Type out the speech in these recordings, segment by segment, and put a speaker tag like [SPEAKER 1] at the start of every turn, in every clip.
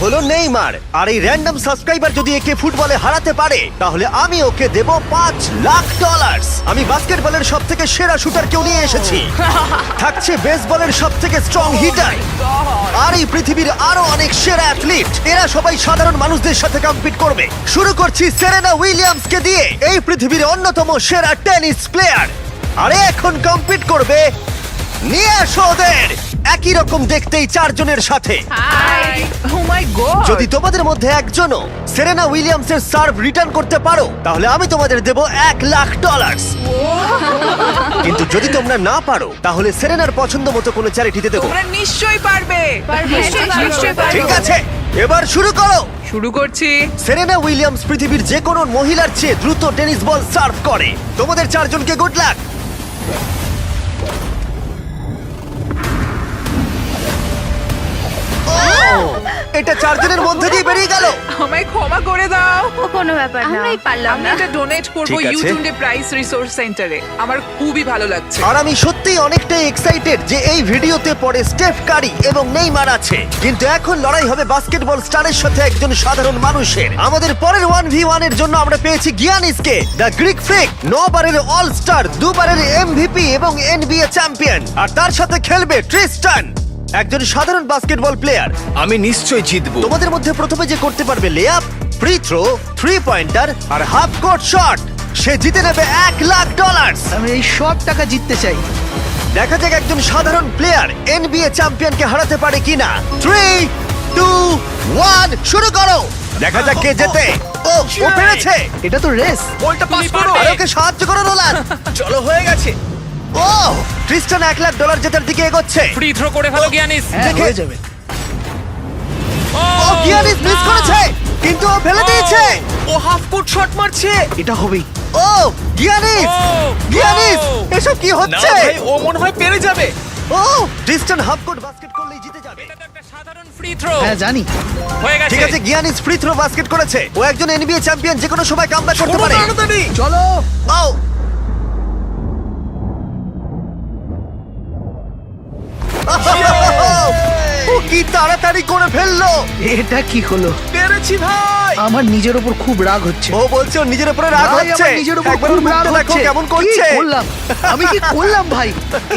[SPEAKER 1] হলো নেইমার, আর এই random subscriber যদি একে ফুটবলে হারাতে পারে তাহলে আমি ওকে দেব $5,00,000। আমি বাস্কেটবলের সব থেকে সেরা শুটারকেও নিয়ে এসেছি, থাকছে বেসবলের সব থেকে স্ট্রং হিটার, আর এই পৃথিবীর আরো অনেক সেরা অ্যাথলিট। এরা সবাই সাধারণ মানুষদের সাথে কম্পিট করবে। শুরু করছি সেরেনা উইলিয়ামসকে দিয়ে, এই পৃথিবীর অন্যতম সেরা টেনিস প্লেয়ার। আরে এখন কম্পিট করবে, নিয়ে আসো ওদের। একই রকম দেখতেই চারজনের সাথে।
[SPEAKER 2] হাই ও মাই গড
[SPEAKER 1] যদি তোমাদের মধ্যে একজনও সেরেনা উইলিয়ামসের সার্ভ রিটার্ন করতে পারো তাহলে আমি তোমাদের দেব $1,00,000। কিন্তু যদি তোমরা না পারো তাহলে সেরেনার পছন্দ মতো কোনো চ্যারিটিতে দেবো।
[SPEAKER 2] তোমরা নিশ্চয়ই পারবে
[SPEAKER 3] নিশ্চয়ই পারবো।
[SPEAKER 1] ঠিক আছে, এবার শুরু করো।
[SPEAKER 2] শুরু করছি।
[SPEAKER 1] সেরেনা উইলিয়ামস পৃথিবীর যে কোনো মহিলার চেয়ে দ্রুত টেনিস বল সার্ভ করে। তোমাদের চারজনকে গুড লাক। এটা চারজনের মধ্যে দিয়ে বেরিয়ে গেল।
[SPEAKER 2] আমায় ক্ষমা করে দাও।
[SPEAKER 3] ও কোনো ব্যাপার না, আমরাই পারলাম
[SPEAKER 2] আমি
[SPEAKER 3] না।
[SPEAKER 2] এটা ডোনেট করব
[SPEAKER 1] ঠিক আছে।
[SPEAKER 2] ইউটিউবে প্রাইস রিসোর্স সেন্টারে। আমার খুবই ভালো লাগছে।
[SPEAKER 1] আর আমি সত্যিই অনেকটাই এক্সাইটেড যে এই ভিডিওতে পরে স্টেফ কারি এবং নেইমার আছে, কিন্তু এখন লড়াই হবে বাস্কেটবল স্টারের সাথে একজন সাধারণ মানুষের। আমাদের পরের 1v1 এর জন্য আমরা পেয়েছি গিয়ানিসকে, দ্য গ্রিক ফ্রিক, 9 বারের অল স্টার, 2 বারের এমভিপি এবং এনবিএ চ্যাম্পিয়ন। আর তার সাথে খেলবে ট্রিস্টান, একজন সাধারণ বাস্কেটবল প্লেয়ার।
[SPEAKER 4] আমি নিশ্চয় জিতবো।
[SPEAKER 1] তোমাদের মধ্যে প্রথমে যে করতে পারবে লেআপ, ফ্রি থ্রো, 3 পয়েন্টার আর হাফ কোর্ট শট, সে জিতে নেবে $1,00,000।
[SPEAKER 5] আমি এই সব টাকা জিততে চাই।
[SPEAKER 1] দেখা যাক একজন সাধারণ প্লেয়ার এনবিএ চ্যাম্পিয়নকে হারাতে পারে কিনা। 3, 2, 1 শুরু করো। দেখা যাক কে জেতে। ও পেরেছে।
[SPEAKER 5] এটা তো রেস।
[SPEAKER 4] বলটা পাস করো।
[SPEAKER 1] আর ওকে সাহায্য করো নোলান।
[SPEAKER 4] চলো, হয়ে গেছে।
[SPEAKER 1] ও ক্রিস্টান $1,00,000 জেতার দিকে এগোচ্ছে।
[SPEAKER 6] ফ্রি থ্রো করে ফেলো গিয়ানিস।
[SPEAKER 5] হ্যাঁ,
[SPEAKER 1] দেখে-
[SPEAKER 5] হয়ে যাবে।
[SPEAKER 1] ও গিয়ানিস মিস করেছে, কিন্তু ও ফেলে দিয়েছে।
[SPEAKER 4] ও হাফ কোর্ট শট মারছে।
[SPEAKER 5] এটা হবেই।
[SPEAKER 1] ও গিয়ানিস, গিয়ানিস এসব কি
[SPEAKER 4] না
[SPEAKER 1] হচ্ছে?
[SPEAKER 4] ভাই, ও মনে হয় পেরে যাবে।
[SPEAKER 1] ও ক্রিস্টান হাফ কোর্ট বাস্কেট করলেই জিতে যাবে।
[SPEAKER 6] এটা তো একটা সাধারণ ফ্রি থ্রো।
[SPEAKER 5] হ্যাঁ জানি।
[SPEAKER 6] হয়ে গেছে।
[SPEAKER 1] ঠিক আছে, গিয়ানিস ফ্রি থ্রো বাস্কেট করেছে। ও একজন এনবিএ চ্যাম্পিয়ন, যে কোনো সময় কামব্যাক করতে পারে।
[SPEAKER 4] তাড়াতাড়ি।
[SPEAKER 5] চলো।
[SPEAKER 1] ও ও কি তাড়াতাড়ি করে ফেললো।
[SPEAKER 5] এটা কি হলো?
[SPEAKER 4] পেরেছি ভাই।
[SPEAKER 5] আমার নিজের উপর খুব রাগ হচ্ছে।
[SPEAKER 1] ও বলছে ওর নিজের উপরে রাগ
[SPEAKER 5] ভাই,
[SPEAKER 1] হচ্ছে।
[SPEAKER 5] আমার নিজের উপর
[SPEAKER 1] একবার
[SPEAKER 5] খুব
[SPEAKER 1] ওর
[SPEAKER 5] রাগ
[SPEAKER 1] মুখটা দেখো
[SPEAKER 5] হচ্ছে।
[SPEAKER 1] কেমন
[SPEAKER 5] কি
[SPEAKER 1] করছে।
[SPEAKER 5] করলাম? আমি কি করলাম ভাই?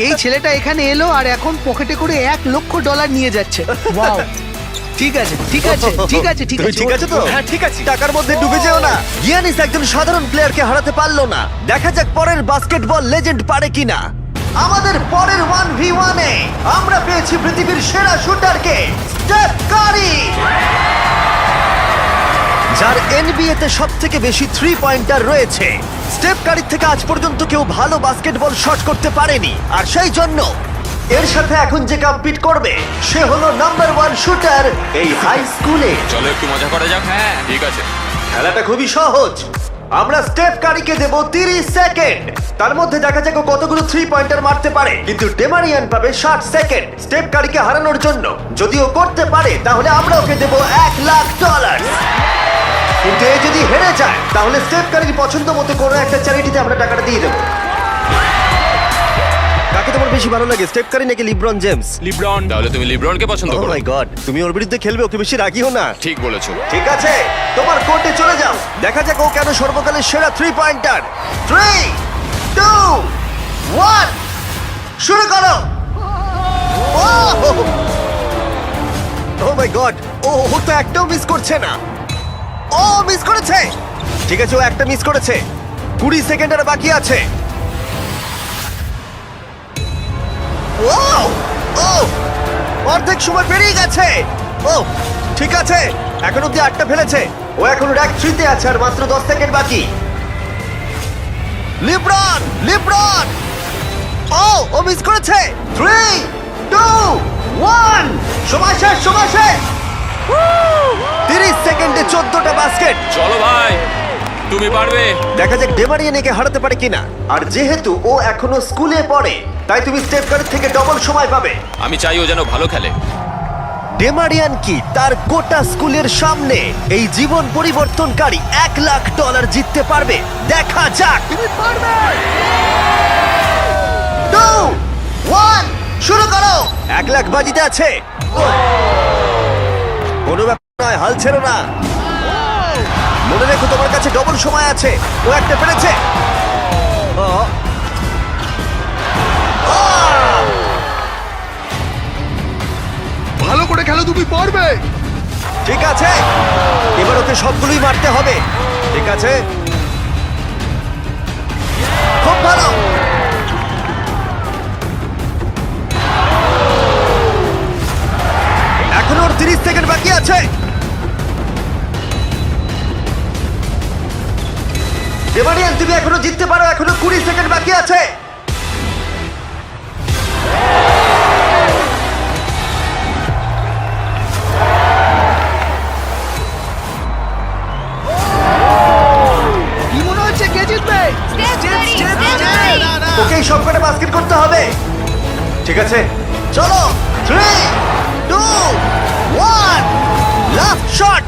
[SPEAKER 5] এই ছেলেটা এখানে এলো আর এখন পকেটে করে $1,00,000 নিয়ে যাচ্ছে। ওয়াও। ঠিক আছে, ঠিক আছে, ঠিক আছে, ঠিক
[SPEAKER 1] তুমি
[SPEAKER 5] আছে।
[SPEAKER 1] ঠিক আছে তো?
[SPEAKER 4] হ্যাঁ, ঠিক আছে।
[SPEAKER 1] টাকার মধ্যে ডুবে যেও না। গিয়ানিস একজন সাধারণ প্লেয়ারকে হারাতে পারলো না। দেখা যাক পরের বাস্কেটবল লেজেন্ড পারে কিনা। আমাদের পরের 1v1 এ আমরা পেয়েছি পৃথিবীর সেরা শুটারকে, স্টেফ কারি, যার এনবিএ তে সবথেকে বেশি 3 পয়েন্টার রয়েছে। স্টেফ কারির থেকে আজ পর্যন্ত কেউ ভালো বাস্কেটবল শট করতে পারেনি, আর সেই জন্য এর সাথে এখন যে কম্পিট করবে সে হলো নাম্বার 1 শুটার এই হাই স্কুলে।
[SPEAKER 6] চলো একটু মজা করা যাক। হ্যাঁ ঠিক আছে।
[SPEAKER 1] খেলাটা খুবই সহজ। আমরা স্টেফ কারিকে দেব 30 সেকেন্ড। তার মধ্যে দেখা যাক ও কতগুলো 3 পয়েন্টার মারতে পারে। কিন্তু ডেমারিয়ান পাবে 60 সেকেন্ড স্টেফ কারিকে হারানোর জন্য। যদি ও করতে পারে তাহলে আমরা ওকে দেব $1,00,000। কিন্তু এ যদি হেরে যায় তাহলে স্টেফ কারির পছন্দ মতো কোনো একটা চ্যারিটিতে আমরা টাকাটা দিয়ে দেবো। কাকে তোমার বেশি ভালো লাগে, স্টেফ কারি নাকি লিব্রন জেমস?
[SPEAKER 6] লিব্রন। তাহলে তুমি লিব্রনকে পছন্দ
[SPEAKER 1] ও
[SPEAKER 6] করো।
[SPEAKER 1] মাই গড, তুমি ওর বিরুদ্ধে খেলবে, ওকে বেশি রাগিও না।
[SPEAKER 6] ঠিক বলেছো।
[SPEAKER 1] ঠিক আছে, তোমার কোর্টে চলে যাও। দেখা যাক ও কেন সর্বকালের সেরা 3 পয়েন্টার। 3, 2, 1 শুরু করো। ও মাই গড, ও তো একটাও মিস করছে না। ও মিস করেছে। ঠিক আছে, ও একটা মিস করেছে। 20 সেকেন্ড আর বাকি আছে। ও ও অর্ধেক সময় পেরিয়ে গেছে। ও ঠিক আছে, এখন অব্দি 8টা ফেলেছে। ও এখন র্যাক 3 তে আছে আর মাত্র 10 সেকেন্ড বাকি। লিব্রন, লিব্রন, ও মিস করেছে। 3, 2, 1 সময় শেষ, সময় শেষ। 30 সেকেন্ডে 14টা বাস্কেট।
[SPEAKER 6] চলো ভাই, তুমি পারবে।
[SPEAKER 1] দেখা যাক ডেমারিয়ান একে হারাতে পারে কিনা। আর যেহেতু ও এখনো স্কুলে পড়ে তাই তুমি স্টেপ কারের থেকে ডবল সময় পাবে।
[SPEAKER 6] আমি চাই ও যেন ভালো খেলে।
[SPEAKER 1] ডেমারিয়ান কি তার গোটা স্কুলের সামনে এই জীবন পরিবর্তনকারী $1,00,000 জিততে পারবে? দেখা যাক। তুমি পারবে। 2, 1 শুরু করো। $1,00,000 বাজিতে আছে। কোনো ব্যাপার নয়, হাল ছেড়ো না। মনে রেখো তোমার কাছে ডবল সময় আছে। ও একটা পেরেছে। ও। আহ!
[SPEAKER 5] ভালো করে খেলো, তুমি পারবে।
[SPEAKER 1] ঠিক আছে, এবার ওকে সবগুলোই মারতে হবে। ঠিক আছে, খুব ভালো। এখনো ওর 30 সেকেন্ড বাকি আছে। ডেমারিয়ান, তুমি এখনো জিততে পারো, এখনো 20 সেকেন্ড বাকি আছে।
[SPEAKER 5] কি মনে হচ্ছে কে জিতবে?
[SPEAKER 1] ওকে সব কটা বাস্কেট করতে হবে। ঠিক আছে, চলো। 3, 2, 1, লাস্ট শট।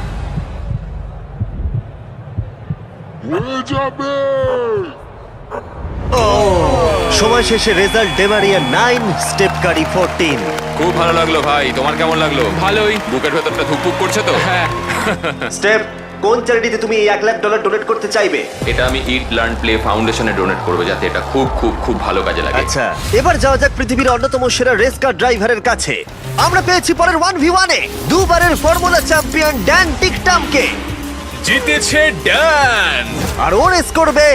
[SPEAKER 1] সময় শেষে রেজাল্ট ডেমারিয়া 9, স্টেপ কারি 14।
[SPEAKER 6] খুব ভালো লাগলো ভাই, তোমার কেমন লাগলো? ভালোই। বুকের ভেতরটা ধুকপুক করছে তো? হ্যাঁ।
[SPEAKER 1] স্টেপ, কোন চ্যারিটিতে তুমি এই $1 লাখ ডোনেট করতে চাইবে?
[SPEAKER 6] এটা আমি ইট লার্ন প্লে ফাউন্ডেশনে ডোনেট করবো, যাতে এটা খুব খুব খুব ভালো কাজে লাগে।
[SPEAKER 1] আচ্ছা, এবার যাওয়া যাক পৃথিবীর অন্যতম সেরা রেস কার ড্রাইভারের কাছে। আমরা পেয়েছি পরের 1v1 এ দুবারের ফর্মুলা চ্যাম্পিয়ন ড্যান টিকটামকে।
[SPEAKER 4] জিতেছে ড্যান।
[SPEAKER 1] আর ও রেস করবে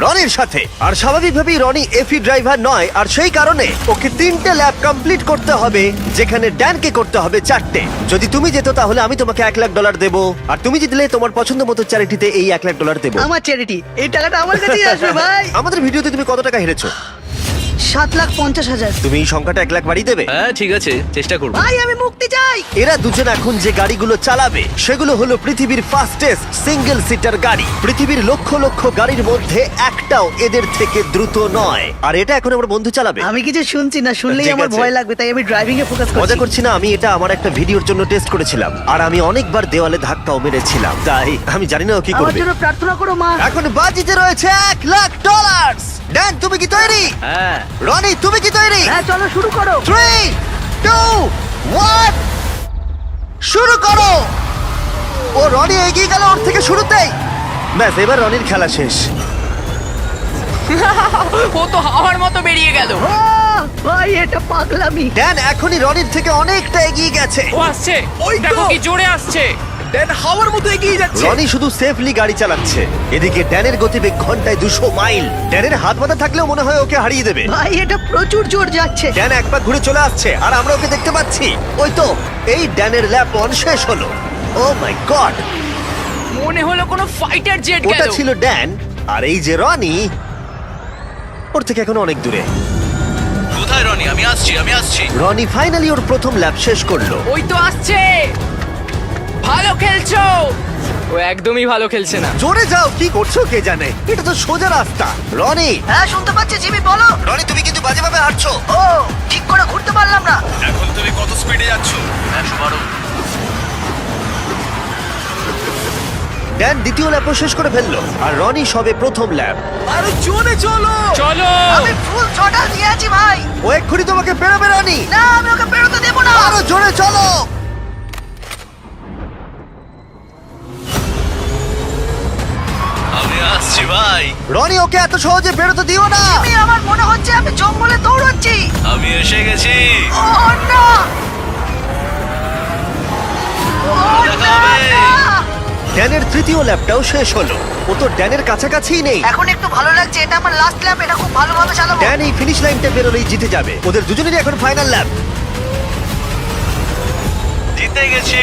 [SPEAKER 1] রনির সাথে। আর স্বাভাবিকভাবেই রনি এফি ড্রাইভার নয়, আর সেই কারণে ওকে 3টে ল্যাব কমপ্লিট করতে হবে, যেখানে ড্যানকে করতে হবে 4টে। যদি তুমি যেত তাহলে আমি তোমাকে $1 লাখ দেবো, আর তুমি জিতলে তোমার পছন্দ মতো চ্যারিটিতে এই $1 লাখ দেবো।
[SPEAKER 5] আমার চ্যারিটি, এই টাকাটা আমার কাছেই আসবে ভাই।
[SPEAKER 1] আমাদের ভিডিওতে তুমি কত টাকা হেরেছো?
[SPEAKER 5] 7,50,000।
[SPEAKER 1] তুমি এই সংখ্যাটা $1 লাখ বাড়িয়ে দেবে?
[SPEAKER 4] হ্যাঁ ঠিক আছে, চেষ্টা করব।
[SPEAKER 5] ভাই আমি মুক্তি চাই।
[SPEAKER 1] এরা দুজন এখন যে গাড়িগুলো চালাবে সেগুলো হলো পৃথিবীর ফাস্টেস্ট সিঙ্গেল সিটার গাড়ি। পৃথিবীর লক্ষ লক্ষ গাড়ির মধ্যে একটাও এদের থেকে দ্রুত নয়। আর এটা এখন আমার বন্ধু চালাবে।
[SPEAKER 5] আমি কিছু শুনছি না, শুনলেই
[SPEAKER 1] ঠিক
[SPEAKER 5] আমার
[SPEAKER 1] আছে।
[SPEAKER 5] ভয় লাগবে, তাই আমি ড্রাইভিং এ ফোকাস
[SPEAKER 1] মজা
[SPEAKER 5] করছি।
[SPEAKER 1] করছি না, আমি এটা আমার একটা ভিডিওর জন্য টেস্ট করেছিলাম, আর আমি অনেকবার দেওয়ালে ধাক্কাও মেরেছিলাম, তাই আমি জানি না ও কি
[SPEAKER 5] আমার
[SPEAKER 1] করবে।
[SPEAKER 5] জন্য প্রার্থনা করো মা।
[SPEAKER 1] এখন বাজিতে রয়েছে $1 লাখ। ড্যান, তুমি কি তৈরি?
[SPEAKER 4] হ্যাঁ।
[SPEAKER 1] রনি, তুমি কি তৈরি?
[SPEAKER 5] হ্যাঁ চলো শুরু করো।
[SPEAKER 1] 3, 2, 1, শুরু করো। ও রনি এগিয়ে গেল ওর থেকে শুরুতেই। ব্যাস, এবার রনির খেলা শেষ।
[SPEAKER 2] ও তো হাওয়ার মতো বেরিয়ে গেল।
[SPEAKER 5] ভাই এটা পাগলামি।
[SPEAKER 1] ড্যান এখনই রনির থেকে অনেকটা এগিয়ে গেছে।
[SPEAKER 2] ও আসছে,
[SPEAKER 4] ওই তো।
[SPEAKER 2] দেখো কি জোরে আসছে।
[SPEAKER 4] ড্যান হাওয়ার মতো এগিয়ে যাচ্ছে।
[SPEAKER 1] রনি শুধু সেফলি গাড়ি চালাচ্ছে, এদিকে ড্যানের গতিবেগ ঘন্টায় 200 মাইল। ড্যানের হাত বাঁধা থাকলেও মনে হয় ওকে হারিয়ে দেবে।
[SPEAKER 5] ভাই এটা প্রচুর জোর যাচ্ছে।
[SPEAKER 1] ড্যান এক পা ঘুরে চলে আসছে, আর আমরা ওকে দেখতে পাচ্ছি। ওই তো, এই ড্যানের ল্যাপ 1 শেষ হলো। ও মাই গড,
[SPEAKER 2] মনে হলো কোনো ফাইটার জেট গেল।
[SPEAKER 1] ওটা ছিল ড্যান, আর এই যে রনি, ওর থেকে এখন অনেক দূরে।
[SPEAKER 4] কোথায় রনি? আমি আসছি।
[SPEAKER 1] রনি ফাইনালি ওর প্রথম ল্যাপ শেষ করলো।
[SPEAKER 2] ওই তো আসছে। ভালো খেলছো। ও একদমই ভালো খেলছে না।
[SPEAKER 1] জোরে যাও, কি করছো কে জানে, এটা তো সোজা রাস্তা। রনি,
[SPEAKER 5] হ্যাঁ শুনতে পাচ্ছি জিমি, বলো।
[SPEAKER 1] রনি তুমি কিন্তু বাজেভাবে হাঁটছো।
[SPEAKER 5] ও ঠিক করে ঘুরতে পারলাম না।
[SPEAKER 4] এখন তুমি কত স্পিডে যাচ্ছ? 112।
[SPEAKER 1] ড্যান দ্বিতীয় ল্যাপও শেষ করে ফেললো, আর রনি সবে প্রথম ল্যাপ।
[SPEAKER 4] আরে জোরে চলো।
[SPEAKER 2] চলো।
[SPEAKER 5] আমি ফুল থ্রটল দিয়ে আছি ভাই।
[SPEAKER 1] ও এক্ষুনি তোমাকে পেরোবে রনি।
[SPEAKER 5] না আমি ওকে পেরোতে দেবো না।
[SPEAKER 1] আরো জোরে চলো।
[SPEAKER 4] আমি আসছি ভাই।
[SPEAKER 1] রনি ওকে এত সহজে বেরোতে দিও না।
[SPEAKER 5] আমি আমার মনে হচ্ছে আমি জঙ্গলে দৌড়চ্ছি।
[SPEAKER 4] আমি এসে গেছি।
[SPEAKER 5] ও না। ও
[SPEAKER 4] দেখা
[SPEAKER 5] না,
[SPEAKER 4] হবে।
[SPEAKER 5] না।
[SPEAKER 1] ড্যানের তৃতীয় ল্যাপটাও শেষ হলো। ও তো ড্যানের কাছাকাছিই নেই।
[SPEAKER 5] এখন একটু ভালো লাগছে, এটা আমার লাস্ট ল্যাপ, এটা খুব ভালোভাবে চালাবো।
[SPEAKER 1] ড্যান এই ফিনিশ লাইনটা বেরোলেই জিতে যাবে। ওদের দুজনেরই এখন ফাইনাল ল্যাপ।
[SPEAKER 4] জিতে গেছি।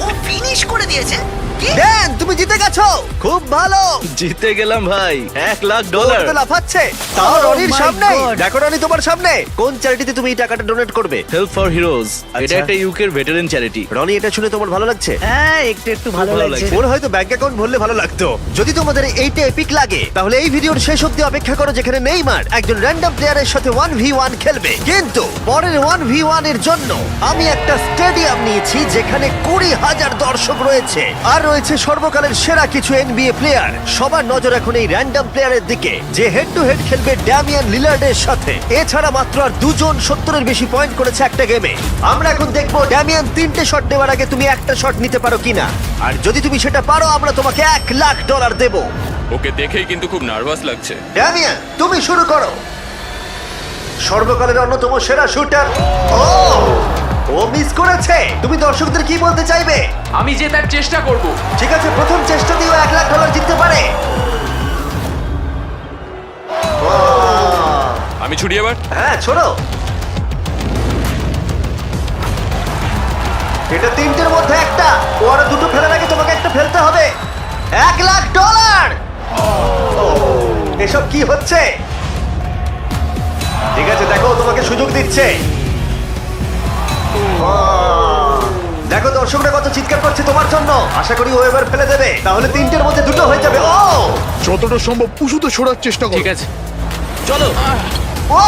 [SPEAKER 5] ও ফিনিশ করে দিয়েছে। কি?
[SPEAKER 1] ড্যান তুমি জিতে গেছো, খুব ভালো।
[SPEAKER 4] জিতে গেলাম ভাই, $1 লাখ।
[SPEAKER 1] ওরা তো লাফাচ্ছে, তাও
[SPEAKER 5] Oh
[SPEAKER 1] রনির
[SPEAKER 5] my
[SPEAKER 1] সামনে।
[SPEAKER 5] God!
[SPEAKER 1] দেখো রনি তোমার সামনে। কোন চ্যারিটিতে তুমি এই টাকাটা ডোনেট করবে?
[SPEAKER 4] Help for heroes.
[SPEAKER 1] আচ্ছা।
[SPEAKER 4] এটা একটা ইউকের ভেটারেন চ্যারিটি।
[SPEAKER 1] রনি, এটা শুনে তোমার ভালো লাগছে?
[SPEAKER 5] হ্যাঁ একটু একটু ভালো
[SPEAKER 4] ভালো
[SPEAKER 5] লাগছে।
[SPEAKER 4] লাগছে।
[SPEAKER 1] ওর হয়তো ব্যাংক অ্যাকাউন্ট ভরলে ভালো লাগতো। যদি তোমাদের এইটা এপিক লাগে তাহলে এই ভিডিওর শেষ অবধি অপেক্ষা করো, যেখানে নেইমার একজন র্যান্ডম প্লেয়ারের সাথে 1v1 খেলবে। কিন্তু পরের 1v1 এর জন্য আমি একটা স্টেডিয়াম নিয়েছি যেখানে 20,000 দর্শক রয়েছে, আর রয়েছে সর্বকালের সেরা কিছু এনবিএ প্লেয়ার। সবার নজর এখন এই র্যান্ডম প্লেয়ারের দিকে যে হেড টু হেড খেলবে ড্যামিয়ান লিলার্ডের সাথে। এছাড়া মাত্র আর দুজন 70-এর বেশি পয়েন্ট করেছে একটা গেমে। আমরা এখন দেখবো ড্যামিয়ান 3টে শট নেওয়ার আগে তুমি একটা শট নিতে পারো কিনা, আর যদি তুমি সেটা পারো আমরা তোমাকে $1,00,000 দেবো।
[SPEAKER 7] ওকে দেখেই কিন্তু খুব নার্ভাস লাগছে।
[SPEAKER 1] ড্যামিয়ান তুমি শুরু করো। সর্বকালের অন্যতম সেরা শুটার। ও মিস করেছে। তুমি দর্শকদের কি বলতে চাইবে?
[SPEAKER 2] আমি জেতার চেষ্টা করব।
[SPEAKER 1] ঠিক আছে, প্রথম চেষ্টাতেই ও $1,00,000 জিততে পারে।
[SPEAKER 7] আমি ছুটি এবার।
[SPEAKER 1] হ্যাঁ ছোড়ো। এটা 3টের মধ্যে একটা। ও আরো দুটো ফেলার আগে তোমাকে একটা ফেলতে হবে। $1,00,000। এসব কি হচ্ছে? ঠিক আছে, দেখো ও তোমাকে সুযোগ দিচ্ছে। দেখো দর্শকরা কত চিৎকার করছে তোমার জন্য। আশা করি ও এবার ফেলে দেবে, তাহলে 3টের মধ্যে দুটো হয়ে যাবে। ও
[SPEAKER 8] যতটা সম্ভব উঁচুতে সরার চেষ্টা করো।
[SPEAKER 4] ঠিক আছে, চলো।
[SPEAKER 1] ও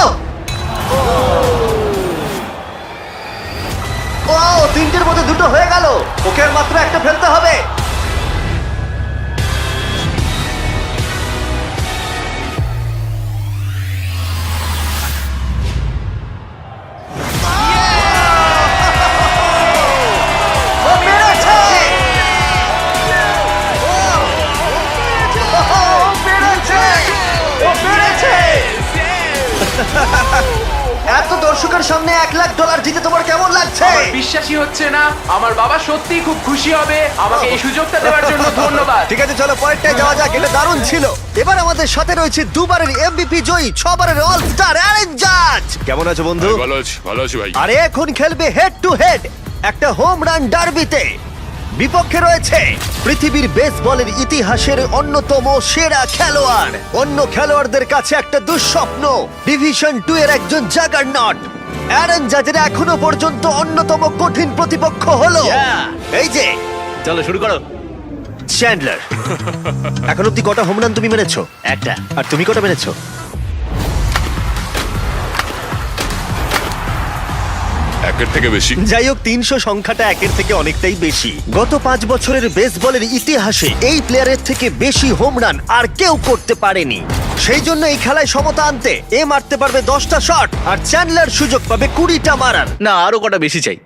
[SPEAKER 1] ও 3টের মধ্যে দুটো হয়ে গেল। ওকে আর মাত্র একটা ফেলতে হবে। ও পেরেছে! ও পেরেছে! ও পেরেছে! এত দর্শকের সামনে $1,00,000 জিতে তোমার কেমন লাগছে?
[SPEAKER 2] বিশ্বাসই হচ্ছে না। আমার বাবা সত্যিই খুব খুশি হবে। আমাকে এই সুযোগটা দেওয়ার জন্য ধন্যবাদ।
[SPEAKER 1] ঠিক আছে, চলো পরেরটায় যাওয়া যাক। এটা দারুণ ছিল। এবার আমাদের সাথে রয়েছে দুবারের এমভিপি জয়ী, 6বারের অল স্টার অ্যারেন জাজ। কেমন আছো বন্ধু?
[SPEAKER 7] ভালো আছি ভাই।
[SPEAKER 1] আরে এখন খেলবে হেড টু হেড একটা হোম রান ডার্বিতে। বিপক্ষে রয়েছে পৃথিবীর বেসবলের ইতিহাসের অন্যতম সেরা খেলোয়াড়। অন্য খেলোয়াড়দের কাছে একটা দুঃস্বপ্ন, ডিভিশন 2 এর একজন জাগারনট। অ্যারন জাজের এখনো পর্যন্ত অন্যতম কঠিন প্রতিপক্ষ হলো এই যে
[SPEAKER 4] চলো শুরু করো।
[SPEAKER 1] চ্যান্ডলার। এখন অব্দি কটা হোম রান তুমি মেরেছো?
[SPEAKER 4] একটা।
[SPEAKER 1] আর তুমি কটা মেরেছো?
[SPEAKER 7] একের থেকে বেশি।
[SPEAKER 1] যাই হোক, 300 সংখ্যাটা একের থেকে অনেকটাই বেশি। গত 5 বছরের বেসবলের ইতিহাসে এই প্লেয়ারের থেকে বেশি হোম রান আর কেউ করতে পারেনি। সেই জন্য এই খেলায় সমতা আনতে এ মারতে পারবে 10টা শট, আর চ্যান্ডলার সুযোগ পাবে 20টা মারার।
[SPEAKER 4] না, আরো কটা বেশি চাই।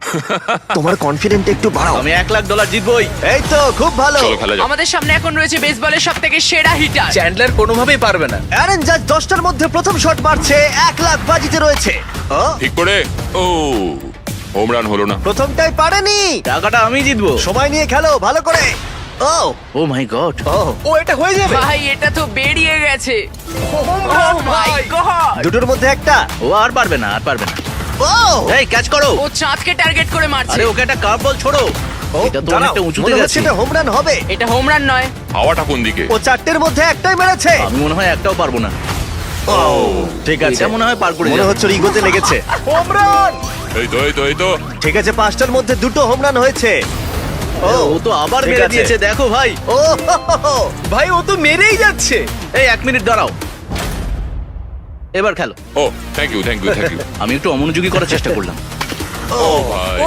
[SPEAKER 1] তোমার কনফিডেন্ট একটু বাড়াও।
[SPEAKER 4] আমি $1,00,000 জিতবই।
[SPEAKER 1] এই তো খুব ভালো।
[SPEAKER 7] চলো খেলা যাক।
[SPEAKER 2] আমাদের সামনে এখন রয়েছে বেসবলের সবথেকে সেরা হিটার।
[SPEAKER 4] চ্যান্ডলার কোনোভাবেই পারবে না।
[SPEAKER 1] অ্যারন জাজ 10টার মধ্যে প্রথম শট মারছে। $1,00,000 বাজিতে রয়েছে। ও,
[SPEAKER 7] ঠিক করে। ও হোম রান হলো না।
[SPEAKER 1] প্রথমটাই পারেনি।
[SPEAKER 4] টাকাটা আমি জিতবো।
[SPEAKER 1] সময় নিয়ে খেলো ভালো করে। ও
[SPEAKER 4] ও মাই গড।
[SPEAKER 1] ও এটা হয়ে যাবে।
[SPEAKER 2] ভাই এটা তো বেরিয়ে গেছে। Oh my God!
[SPEAKER 1] দুটোর মধ্যে একটা।
[SPEAKER 4] ও আর পারবে না, আর পারবে না।
[SPEAKER 1] ও
[SPEAKER 4] এই ক্যাচ করো।
[SPEAKER 2] ও চাঁদকে টার্গেট করে মারছে।
[SPEAKER 4] আরে ওকে একটা কার্ভ বল ছোড়ো। এটা তো
[SPEAKER 1] দাঁড়াও,
[SPEAKER 4] অনেকটা উঁচুতে
[SPEAKER 1] মনে হচ্ছে
[SPEAKER 4] গেছে।
[SPEAKER 1] এটা হোম রান হবে।
[SPEAKER 2] এটা হোম রান নয়।
[SPEAKER 7] হাওয়াটা কোন দিকে?
[SPEAKER 1] ও 4টের মধ্যে একটাই মেরেছে।
[SPEAKER 4] আমি মনে হয় একটাও পারবো না।
[SPEAKER 1] ও ঠিক আছে,
[SPEAKER 4] এটা মনে হয় পার করে
[SPEAKER 1] মনে
[SPEAKER 4] যাবে।
[SPEAKER 1] হচ্ছে ওর ইগোতে লেগেছে। Home run.
[SPEAKER 7] এই তো
[SPEAKER 1] ঠিক আছে, 5টার মধ্যে দুটো হোম রান হয়েছে।
[SPEAKER 4] ও তো আবার
[SPEAKER 1] ঠিক
[SPEAKER 4] মেরে
[SPEAKER 1] আছে।
[SPEAKER 4] দিয়েছে, দেখো ভাই।
[SPEAKER 1] ও হো, হো, হো।
[SPEAKER 4] ভাই ও তো মেরেই যাচ্ছে। এই 1 মিনিট দাঁড়াও, এবার খেলো।
[SPEAKER 7] ও থ্যাংক ইউ।
[SPEAKER 4] আমি একটু অমনোযোগী করার চেষ্টা করলাম।
[SPEAKER 7] ও ভাই।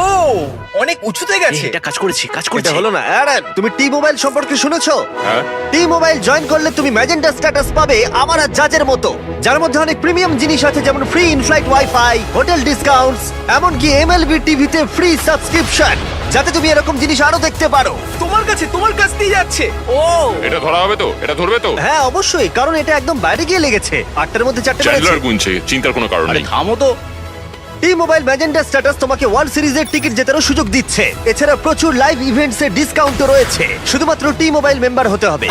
[SPEAKER 4] অনেক উঁচুতে গেছে। এটা কাজ করেছে, কাজ
[SPEAKER 1] এটা
[SPEAKER 4] করেছে।
[SPEAKER 1] হলো না। অ্যারন, তুমি টি মোবাইল সম্পর্কে শুনেছো?
[SPEAKER 7] হ্যাঁ।
[SPEAKER 1] টি মোবাইল জয়েন করলে তুমি ম্যাজেন্টা স্ট্যাটাস পাবে আমার আর জাজের মতো, যার মধ্যে অনেক প্রিমিয়াম জিনিস আছে, যেমন free inflight wifi, hotel discounts, এমনকি এমএলবি টিভিতে ফ্রি সাবস্ক্রিপশন, যাতে তুমি এরকম জিনিস আরো দেখতে পারো।
[SPEAKER 4] তোমার কাছ দিয়ে যাচ্ছে। ও
[SPEAKER 7] এটা ধরা হবে তো? এটা ধরবে তো?
[SPEAKER 1] হ্যাঁ অবশ্যই, কারণ এটা একদম বাইরে গিয়ে লেগেছে। 8টার মধ্যে 4টে মেরেছে।
[SPEAKER 7] চ্যান্ডলার গুনছে, চিন্তার কোনো কারণ
[SPEAKER 4] আরে
[SPEAKER 7] নেই।
[SPEAKER 4] থামো তো।
[SPEAKER 1] টি মোবাইল ম্যাজেন্টা স্ট্যাটাস তোমাকে ওয়ার্ল্ড সিরিজের টিকিট জেতারও সুযোগ দিচ্ছে। এছাড়া প্রচুর লাইভ ইভেন্টস এর ডিসকাউন্টও রয়েছে। শুধুমাত্র টি মোবাইল মেম্বার হতে হবে।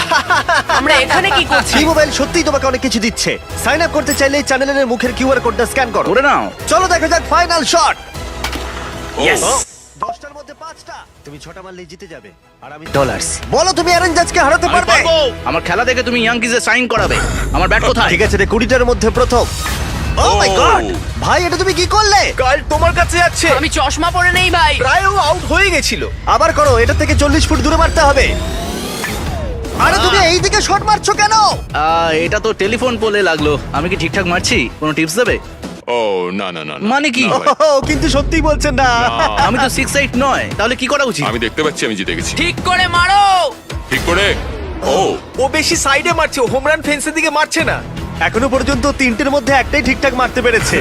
[SPEAKER 2] আমরা এখানে কি করছি?
[SPEAKER 1] টি মোবাইল সত্যিই তোমাকে অনেক কিছু দিচ্ছে। সাইন আপ করতে চাইলে চ্যানেলের মুখের কিউআর কোডটা স্ক্যান করো।
[SPEAKER 4] করে নাও।
[SPEAKER 1] চলো দেখা যাক ফাইনাল শট।
[SPEAKER 7] Yes!
[SPEAKER 1] 10টার মধ্যে 5টা। তুমি 6টা মারলেই জিতে যাবে। আর আমি $1,00,000। বলো তুমি অ্যারন জাজকে হারাতে
[SPEAKER 4] আমি
[SPEAKER 1] পারবে?
[SPEAKER 4] পারবো। আমার খেলা দেখে তুমি ইয়াংকিজে সাইন করাবে। আমার ব্যাট কোথায়?
[SPEAKER 1] ঠিক আছে রে, 20টার মধ্যে প্রথম। ও মাই গড, ভাই এটা তুমি কি করলে?
[SPEAKER 4] কাল তোমার কাছে যাচ্ছে।
[SPEAKER 2] আমি চশমা পরে নেই ভাই।
[SPEAKER 4] প্রায় ও আউট হয়ে গেছিল।
[SPEAKER 1] আবার করো, এটা থেকে 40 ফুট দূরে মারতে হবে। আরে তুমি এই দিকে শট মারছো কেন?
[SPEAKER 4] এটা তো টেলিফোন পোলে লাগলো। আমি কি ঠিকঠাক মারছি? কোনো টিপস দেবে?
[SPEAKER 7] ও না না না না।
[SPEAKER 4] মানে কি?
[SPEAKER 7] না ভাই,
[SPEAKER 1] ও কিন্তু সত্যি বলছেন না।
[SPEAKER 4] আমি তো 6'8 নয়, তাহলে কি করা উচিত?
[SPEAKER 7] আমি দেখতে পাচ্ছি আমি জিতে গেছি।
[SPEAKER 2] ঠিক করে মারো।
[SPEAKER 7] ঠিক করে। ও
[SPEAKER 9] ও বেশি সাইডে মারছে, ও হোম রান ফেন্সের দিকে মারছে না।
[SPEAKER 1] এখনো পর্যন্ত তিনটের মধ্যে একটাই ঠিকঠাক মারতে পেরেছে।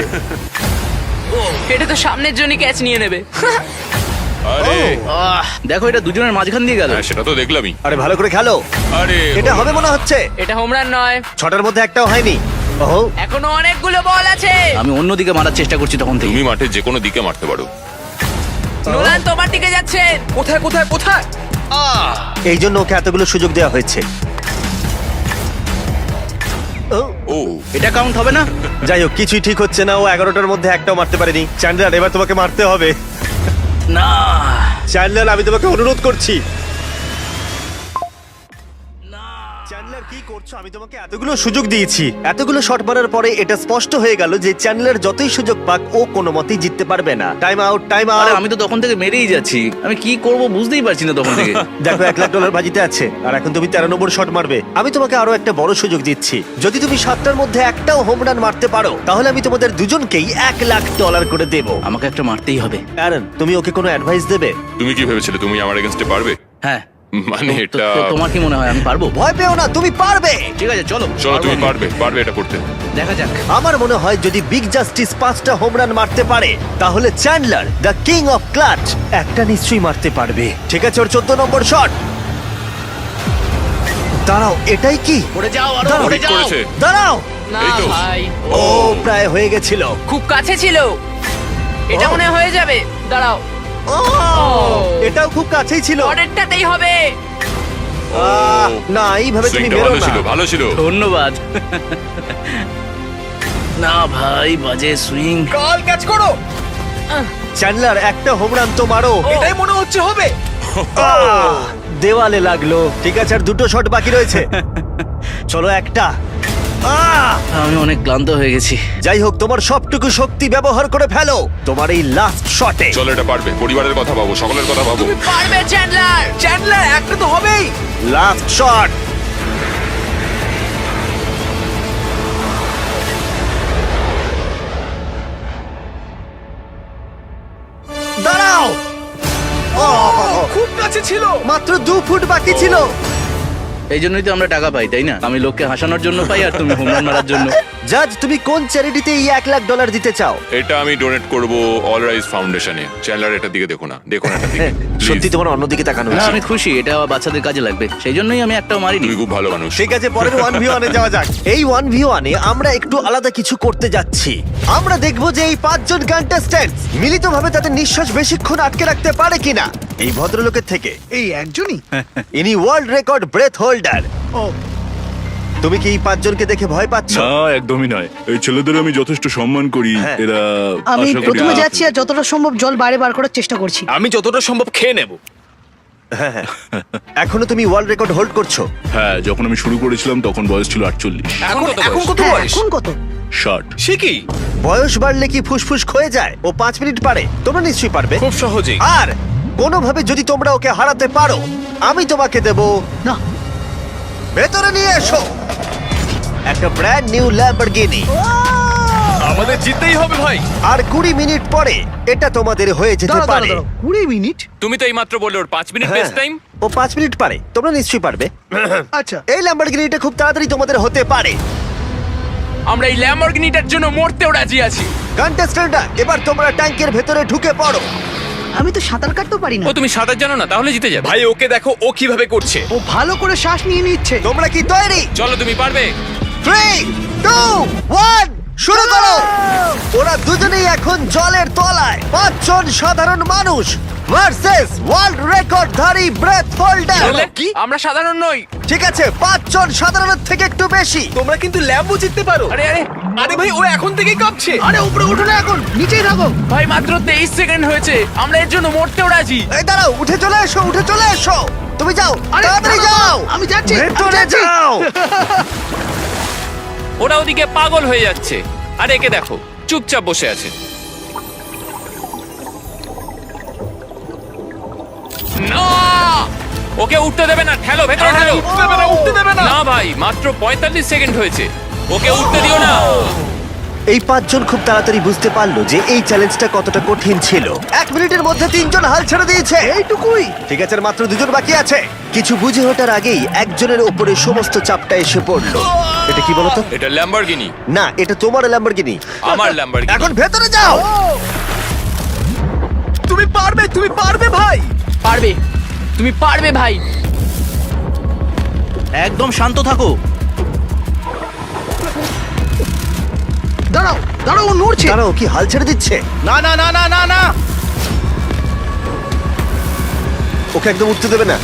[SPEAKER 2] এটা তো সামনের জন্য ক্যাচ নিয়ে নেবে।
[SPEAKER 7] আরে
[SPEAKER 4] দেখো এটা দুজনের মাঝখান দিয়ে গেল।
[SPEAKER 7] হ্যাঁ সেটা তো দেখলামই।
[SPEAKER 1] আরে ভালো করে খেলো,
[SPEAKER 7] আরে
[SPEAKER 1] এটা হবে মনে হচ্ছে।
[SPEAKER 2] এটা হোম রান নয়,
[SPEAKER 1] ছটার মধ্যে একটাও হয়নি। ওহো,
[SPEAKER 2] এখনো অনেকগুলো বল আছে।
[SPEAKER 4] আমি অন্যদিকে মারার চেষ্টা করছি তখন থেকে।
[SPEAKER 7] তুমি মাঠে যে কোনো দিকে মারতে পারো।
[SPEAKER 2] নোলান তোমার দিকে যাচ্ছেন।
[SPEAKER 9] কোথায় কোথায় কোথায়?
[SPEAKER 1] এই জন্য ওকে এতগুলো সুযোগ দেওয়া হয়েছে। ও,
[SPEAKER 7] ও
[SPEAKER 4] এটা কাউন্ট হবে না?
[SPEAKER 1] যাই হোক কিছুই ঠিক হচ্ছে না। ও 11টার মধ্যে একটাও মারতে পারেনি। চ্যান্ডলার এবার তোমাকে মারতে হবে।
[SPEAKER 4] না।
[SPEAKER 1] চ্যান্ডলার আমি তোমাকে অনুরোধ করছি। চ্যান্ডলার কি করছো? আমি তোমাকে এতগুলো সুযোগ দিয়েছি। এতগুলো শট মারার পরে এটা স্পষ্ট হয়ে গেল যে চ্যান্ডলার যতই সুযোগ পাক ও কোনো মতেই জিততে পারবে না। টাইম আউট, টাইম
[SPEAKER 4] আরে
[SPEAKER 1] আউট।
[SPEAKER 4] আমি তো তখন থেকে মেরেই যাচ্ছি, আমি কি করব বুঝতেই পারছি না তখন থেকে।
[SPEAKER 1] দেখো $1,00,000 বাজিতে আছে আর এখন তুমি 13 নম্বর শট মারবে। আমি তোমাকে আরো একটা বড় সুযোগ দিচ্ছি। যদি তুমি 7টার মধ্যে একটাও হোম রান মারতে পারো তাহলে আমি তোমাদের দুজনকেই $1,00,000 করে দেবো।
[SPEAKER 4] আমাকে একটা মারতেই হবে।
[SPEAKER 1] অ্যারন, তুমি ওকে কোনো অ্যাডভাইস দেবে?
[SPEAKER 7] তুমি কি ভেবেছিলে তুমি আমার এগেইনস্টে পারবে?
[SPEAKER 4] হ্যাঁ।
[SPEAKER 7] মানে এটা
[SPEAKER 4] তোমার কি মনে হয় আমি পারবো?
[SPEAKER 1] ভয় পেও না, তুমি পারবে।
[SPEAKER 4] ঠিক আছে চলো।
[SPEAKER 7] চলো তুমি
[SPEAKER 4] পারবো আমি।
[SPEAKER 7] পারবে এটা করতে।
[SPEAKER 4] দেখা যাক।
[SPEAKER 1] আমার মনে হয় যদি বিগ জাস্টিস 5টা হোম রান মারতে পারে তাহলে Chandler the king of clutch একটা নিশ্চয়ই মারতে পারবে। ঠিক আছে, ওর 14 নম্বর শট। দাঁড়াও, এটাই কি?
[SPEAKER 4] পড়ে যাও আরো
[SPEAKER 1] দাঁড়াও,
[SPEAKER 4] পড়ে
[SPEAKER 7] ঠিক
[SPEAKER 4] যাও।
[SPEAKER 7] করেছে।
[SPEAKER 1] দাঁড়াও।
[SPEAKER 2] না
[SPEAKER 7] এই তো।
[SPEAKER 2] ভাই,
[SPEAKER 1] ও প্রায় হয়ে গেছিল।
[SPEAKER 2] খুব কাছে ছিল। এটা
[SPEAKER 1] ও।
[SPEAKER 2] মনে হয় হয়ে যাবে। দাঁড়াও,
[SPEAKER 1] ও, এটাও খুব কাছেই ছিল।
[SPEAKER 2] পরেরটাতেই হবে।
[SPEAKER 1] না, এইভাবে তুমি
[SPEAKER 7] সুইংটা
[SPEAKER 1] বেরো
[SPEAKER 7] ভালো
[SPEAKER 1] না।
[SPEAKER 7] ছিল ভালো ছিল।
[SPEAKER 4] ধন্যবাদ। না ভাই, বাজে সুইং।
[SPEAKER 9] কাল ক্যাচ করো।
[SPEAKER 1] চ্যান্ডলার একটা হোম রান তো মারো।
[SPEAKER 9] এটাই মনে হচ্ছে হবে।
[SPEAKER 1] আহ, দেওয়ালে লাগলো। ঠিক আছে, আর দুটো শট বাকি রয়েছে। চলো একটা।
[SPEAKER 4] আমি অনেক ক্লান্ত হয়ে গেছি।
[SPEAKER 1] যাই হোক, তোমার সবটুকু শক্তি ব্যবহার করে ফেলো তোমার এই লাস্ট শটে।
[SPEAKER 7] চলো এটা পারবে। পরিবারের কথা ভাবো, সকলের কথা ভাবো।
[SPEAKER 2] তুমি পারবে চ্যান্ডলার।
[SPEAKER 9] চ্যান্ডলার একটা তো হবেই।
[SPEAKER 1] Last shot. দাঁড়াও।
[SPEAKER 9] খুব কাছে ছিল।
[SPEAKER 1] মাত্র 2 ফুট বাকি ছিল।
[SPEAKER 4] এই জন্যই তো আমরা টাকা পাই, তাই না? আমি লোককে হাসানোর জন্য পাই আর তুমি হোম রান মারার জন্য।
[SPEAKER 1] জাজ, তুমি কোন চ্যারিটিতে এই $1,00,000 দিতে চাও?
[SPEAKER 7] এটা আমি ডোনেট করব অল রাইজ ফাউন্ডেশনে। চ্যানেলার এটার দিকে দেখো না, দেখো না এটার দিকে।
[SPEAKER 1] সত্যি
[SPEAKER 7] Please,
[SPEAKER 1] তোমার অন্যদিকে তাকানো
[SPEAKER 4] না
[SPEAKER 1] উচিত।
[SPEAKER 4] আমি খুশি, এটা বাচ্চাদের কাজে লাগবে, সেই জন্যই আমি একটাও মারিনি।
[SPEAKER 7] তুমি খুব ভালো মানুষ।
[SPEAKER 1] ঠিক আছে, পরের 1v1 এ যাওয়া যাক। এই 1v1 এ আমরা একটু আলাদা কিছু করতে যাচ্ছি। আমরা দেখব যে এই 5 জন কন্টেস্ট্যান্টস মিলিতভাবে তাদের নিঃশ্বাস বেশিক্ষণ আটকে রাখতে পারে কিনা। এই ভদ্রলোকের থেকে
[SPEAKER 5] এই একজনই?
[SPEAKER 1] ইনি ওয়ার্ল্ড রেকর্ড ব্রেথ হোল্ডার।
[SPEAKER 5] ও,
[SPEAKER 1] তুমি কি এই 5 জনকে দেখে ভয় পাচ্ছ?
[SPEAKER 8] না একদমই নয়, এই ছেলেদের আমি যথেষ্ট সম্মান করি।
[SPEAKER 1] হ্যাঁ।
[SPEAKER 8] এরা
[SPEAKER 5] আমি
[SPEAKER 8] আশা করি
[SPEAKER 5] প্রথমে যাচ্ছি আর যতটা সম্ভব জল বাইরে বার করার চেষ্টা করছি।
[SPEAKER 9] আমি যতটা সম্ভব খেয়ে নেব।
[SPEAKER 1] এখনো তুমি ওয়ার্ল্ড রেকর্ড হোল্ড করছো?
[SPEAKER 8] হ্যাঁ, যখন আমি শুরু করেছিলাম তখন বয়স ছিল 48।
[SPEAKER 9] এখন এখন কত
[SPEAKER 5] হ্যাঁ,
[SPEAKER 9] বয়স?
[SPEAKER 5] এখন কত?
[SPEAKER 8] 60।
[SPEAKER 9] সে কি?
[SPEAKER 1] বয়স বাড়লে কি ফুসফুস ক্ষয়ে যায়? ও 5 মিনিট পারে, তোমরা নিশ্চয়ই পারবে।
[SPEAKER 9] খুব সহজেই।
[SPEAKER 1] আর কোনোভাবে যদি তোমরা ওকে হারাতে পারো আমি তোমাকে দেব।
[SPEAKER 5] না,
[SPEAKER 1] ভেতরে নিয়ে এসো একটা ব্র্যান্ড নিউ ল্যাম্বরগিনি।
[SPEAKER 9] আমাদের জিততেই হবে ভাই।
[SPEAKER 1] আর 20 মিনিট পরে এটা তোমাদের হয়ে যেতে
[SPEAKER 5] দাঁড়াও,
[SPEAKER 1] পারে।
[SPEAKER 5] দাঁড়াও, 20 মিনিট?
[SPEAKER 6] তুমি তো এইমাত্র বললে ওর 5 মিনিট
[SPEAKER 1] হ্যাঁ,
[SPEAKER 6] বেস্ট টাইম।
[SPEAKER 1] ও 5 মিনিট পারে, তোমরা নিশ্চয়ই পারবে।
[SPEAKER 5] আচ্ছা,
[SPEAKER 1] এই ল্যাম্বরগিনিটা খুব তাড়াতাড়ি তোমাদের হতে পারে।
[SPEAKER 2] আমরা এই ল্যাম্বরগিনিটার জন্য মরতেও রাজি আছি।
[SPEAKER 1] কন্টেস্ট্যান্টরা, এবার তোমরা ট্যাঙ্কের ভেতরে ঢুকে পড়ো।
[SPEAKER 5] আমি তো সাঁতার কাটতে পারি না।
[SPEAKER 6] ও তুমি সাঁতার জানো না, তাহলে জিতে যাবে।
[SPEAKER 9] ভাই ওকে দেখো ও কিভাবে করছে।
[SPEAKER 5] ও ভালো করে শ্বাস নিয়ে নিচ্ছে।
[SPEAKER 1] তোমরা কি তৈরি?
[SPEAKER 6] চলো তুমি পারবে।
[SPEAKER 1] 3, 2, 1 শুরু করো। ওরা দুজনেই এখন জলের তলায়। 5 জন সাধারণ মানুষ ভার্সেস ওয়ার্ল্ড রেকর্ডধারী ব্রেথ হোল্ডার।
[SPEAKER 2] বললে?
[SPEAKER 9] কি?
[SPEAKER 2] আমরা সাধারণ নই।
[SPEAKER 1] ঠিক আছে, 5 জন সাধারণের থেকে একটু বেশি।
[SPEAKER 9] তোমরা কিন্তু ল্যাম্বও জিততে পারো।
[SPEAKER 2] আরে আরে
[SPEAKER 9] আরে ভাই ও এখন থেকেই কাঁপছে।
[SPEAKER 5] আরে উপরে উঠো না, এখন নিচেই থাকো।
[SPEAKER 2] ভাই, মাত্র 23 সেকেন্ড হয়েছে, আমরা এর জন্য মরতেও রাজি।
[SPEAKER 1] এই দাঁড়াও, উঠে চলে এসো, উঠে চলে এসো। তুমি যাও,
[SPEAKER 5] আরে,
[SPEAKER 1] তাড়াতাড়ি
[SPEAKER 5] দাঁড়াও,
[SPEAKER 1] যাও।
[SPEAKER 5] আমি যাচ্ছি, আমি
[SPEAKER 1] ভেতরে
[SPEAKER 5] যাচ্ছি।
[SPEAKER 1] যাও।
[SPEAKER 6] ওরা ওদিকে পাগল হয়ে যাচ্ছে, আর একে দেখো চুপচাপ বসে আছে। না, ওকে উঠতে দেবে না, ঠেলো ভেতরে ঠেলো।
[SPEAKER 9] উঠতে দেবে না, উঠতে দেবে না।
[SPEAKER 6] না ভাই, মাত্র 45 সেকেন্ড হয়েছে, ওকে উঠতে দিও না।
[SPEAKER 1] এই পাঁচজন খুব তাড়াতাড়ি বুঝতে পারলো যে এই চ্যালেঞ্জটা কতটা কঠিন ছিল। 1 মিনিটের মধ্যে 3 জন হাল ছেড়ে দিয়েছে।
[SPEAKER 5] এইটুকুই।
[SPEAKER 1] ঠিক আছে, আর মাত্র 2 জন বাকি আছে। কিছু বুঝে ওঠার আগেই একজনের উপরে সমস্ত চাপটা এসে পড়লো। এটা কি বলতো?
[SPEAKER 7] এটা ল্যাম্বরগিনি।
[SPEAKER 1] না, এটা তোমার ল্যাম্বরগিনি।
[SPEAKER 7] আমার ল্যাম্বরগিনি।
[SPEAKER 1] এখন ভেতরে যাও।
[SPEAKER 9] তুমি পারবে ভাই।
[SPEAKER 2] পারবে, তুমি পারবে ভাই।
[SPEAKER 4] একদম শান্ত থাকো।
[SPEAKER 5] দাঁড়াও দাঁড়াও, ও নড়ছে।
[SPEAKER 1] দাঁড়াও, কি হাল ছেড়ে দিচ্ছে?
[SPEAKER 4] না না না না না না
[SPEAKER 1] ওকে একদম উঠতে দেবে না।